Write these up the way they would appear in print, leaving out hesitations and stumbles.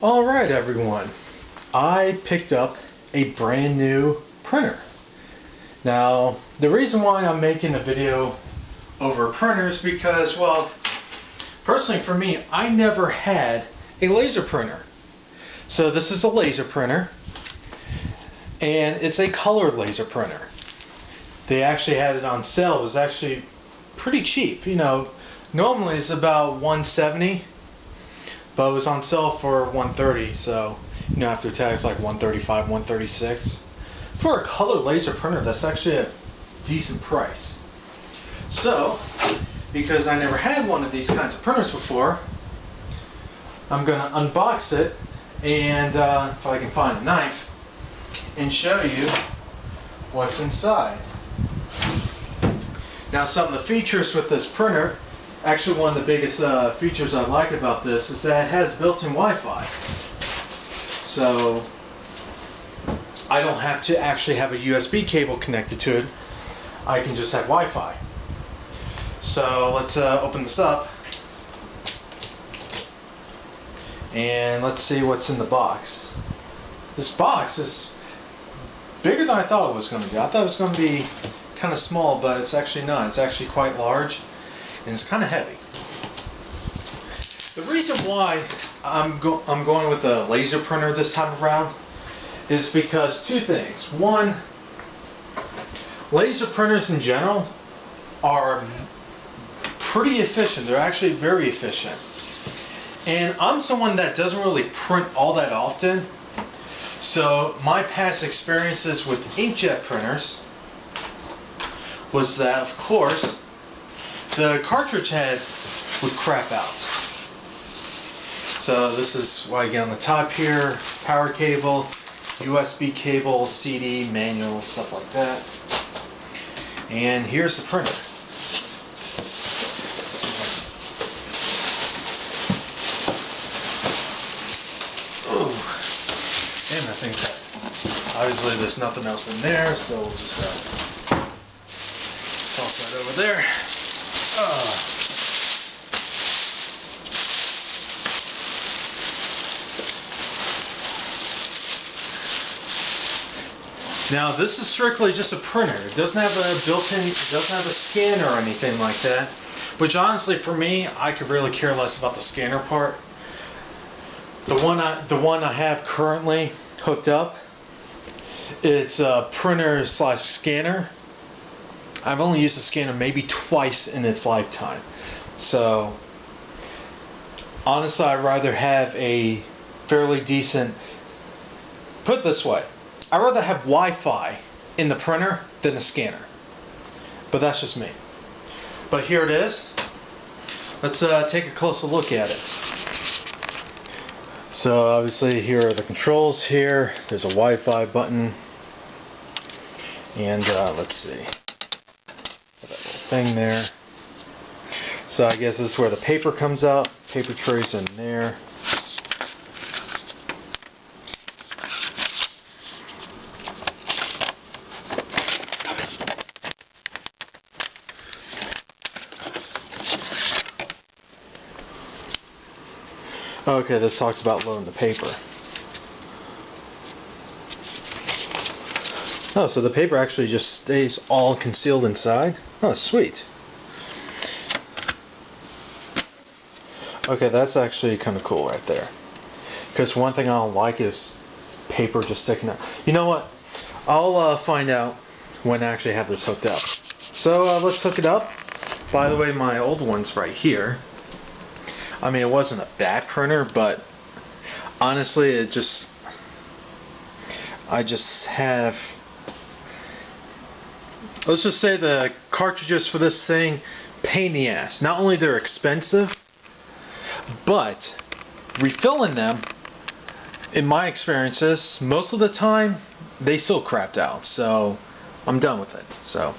Alright everyone, I picked up a brand new printer. Now, the reason why I'm making a video over a printer is because, well, personally for me, I never had a laser printer. So this is a laser printer, and it's a color laser printer. They actually had it on sale. It was actually pretty cheap. You know, normally it's about $170. But it was on sale for $130, so you know, after tax, like $135, $136. For a color laser printer, that's actually a decent price. So, because I never had one of these kinds of printers before, I'm going to unbox it and, if I can find a knife, and show you what's inside. Now, some of the features with this printer. Actually, one of the biggest features I like about this is that it has built-in Wi-Fi. So I don't have to actually have a USB cable connected to it. I can just have Wi-Fi. So let's open this up and let's see what's in the box. This box is bigger than I thought it was going to be. I thought it was going to be kind of small, but it's actually not. It's actually quite large. And it's kind of heavy. The reason why I'm going with a laser printer this time around is because two things. One, laser printers in general are pretty efficient. They're actually very efficient. And I'm someone that doesn't really print all that often. So my past experiences with inkjet printers was that, of course, the cartridge head would crap out. So this is what I get on the top here: power cable, USB cable, CD, manual, stuff like that. And here's the printer. Oh, damn, that thing's heavy. Obviously there's nothing else in there, so we'll just toss that over there. Now this is strictly just a printer. It doesn't have a built-in, it doesn't have a scanner or anything like that. Which honestly, for me, I could really care less about the scanner part. The one I have currently hooked up, it's a printer slash scanner. I've only used the scanner maybe twice in its lifetime. So honestly, I'd rather have a fairly decent, put it this way, I'd rather have Wi-Fi in the printer than a scanner. But that's just me. But here it is. Let's take a closer look at it. So obviously here are the controls here. There's a Wi-Fi button. And let's see. That little thing there. So I guess this is where the paper comes out. Paper trays in there. Okay, this talks about loading the paper. Oh, so the paper actually just stays all concealed inside? Oh, sweet. Okay, that's actually kind of cool right there. Because one thing I don't like is paper just sticking out. You know what? I'll find out when I actually have this hooked up. So let's hook it up. By the way, my old one's right here. I mean, it wasn't a bad printer, but honestly, I just have, let's just say the cartridges for this thing, pain in the ass. Not only they're expensive, but refilling them, in my experiences, most of the time, they still crapped out. So I'm done with it. So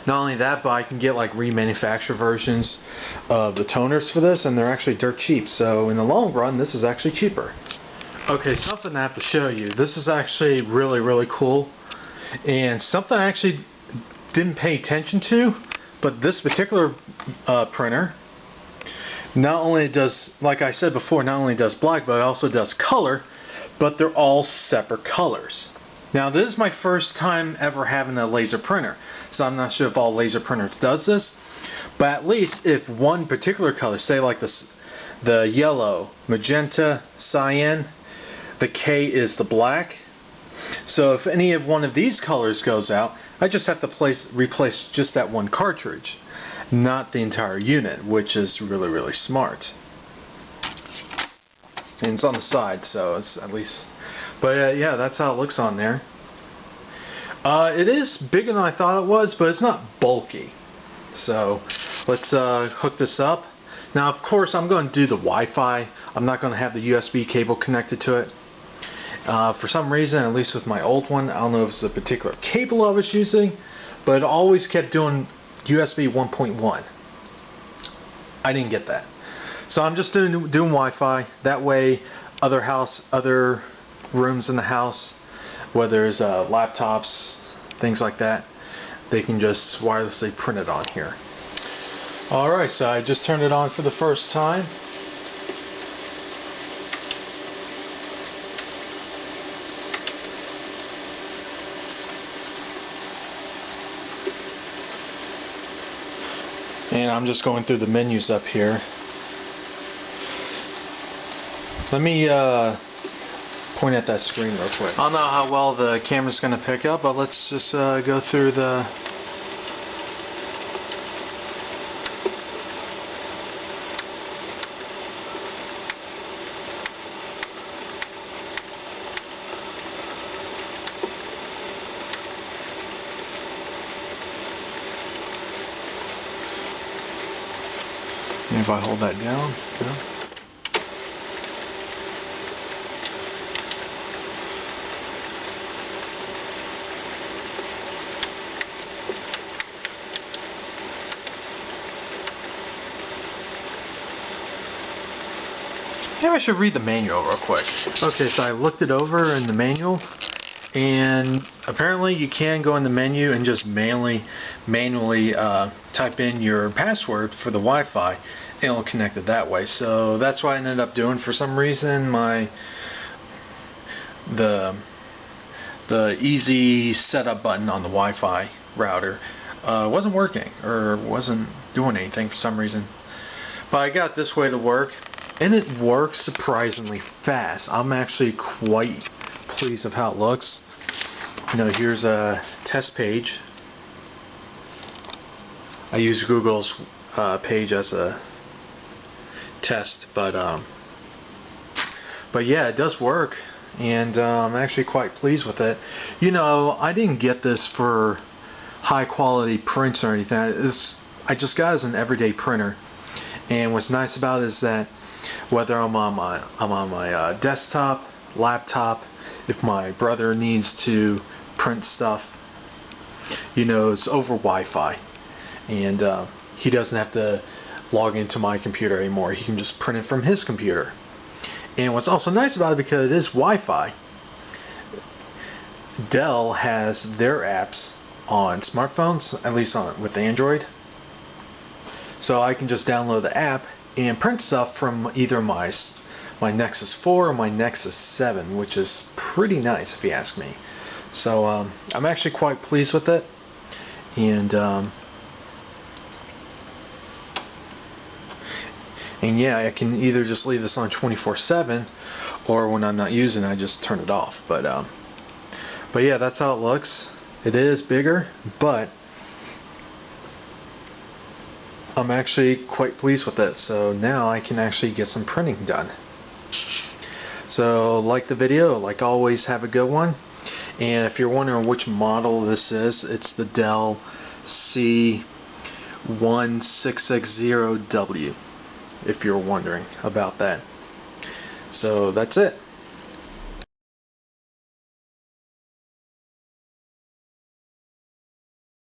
not only that, but I can get like remanufactured versions of the toners for this, and they're actually dirt cheap. So in the long run, this is actually cheaper. Okay, something I have to show you. This is actually really, really cool, and something I actually didn't pay attention to, but this particular printer not only does, like I said before, not only does black, but it also does color, but they're all separate colors. Now this is my first time ever having a laser printer, so I'm not sure if all laser printers does this, but at least if one particular color, say like this, the yellow, magenta, cyan, the K is the black. So if any of one of these colors goes out, I just have to replace just that one cartridge, not the entire unit, which is really, really smart. And it's on the side, so it's at least. But yeah, that's how it looks on there. It is bigger than I thought it was, but it's not bulky. So let's hook this up. Now, of course, I'm going to do the Wi-Fi. I'm not going to have the USB cable connected to it. For some reason, at least with my old one, I don't know if it's a particular cable I was using, but it always kept doing USB 1.1. I didn't get that. So I'm just doing Wi-Fi. That way, other rooms in the house, whether it's laptops, things like that, they can just wirelessly print it on here. Alright, so I just turned it on for the first time. And I'm just going through the menus up here. Let me point at that screen real quick. I don't know how well the camera's going to pick up, but let's just go through the... And if I hold that down, yeah. Maybe I should read the manual real quick. Okay, so I looked it over in the manual, and apparently you can go in the menu and just manually type in your password for the Wi-Fi, and it'll connect it that way. So that's what I ended up doing. For some reason, the easy setup button on the Wi-Fi router wasn't working, or wasn't doing anything for some reason. But I got this way to work, and it works surprisingly fast. I'm actually quite pleased with how it looks. You know, here's a test page. I use Google's page as a test, but yeah, it does work, and I'm actually quite pleased with it. You know, I didn't get this for high quality prints or anything. I just got it as an everyday printer, and what's nice about it is that whether I'm on my desktop, laptop, if my brother needs to print stuff, you know, it's over Wi-Fi, and he doesn't have to log into my computer anymore. He can just print it from his computer. And what's also nice about it, because it is Wi-Fi, Dell has their apps on smartphones, at least with Android. So I can just download the app and print stuff from either my Nexus 4 or my Nexus 7, which is pretty nice if you ask me. So I'm actually quite pleased with it, and yeah, I can either just leave this on 24/7, or when I'm not using it, I just turn it off. But yeah, that's how it looks. It is bigger, but I'm actually quite pleased with it. So now I can actually get some printing done. So like the video, like always, have a good one. And if you're wondering which model this is, it's the Dell C1660w, if you're wondering about that. So that's it.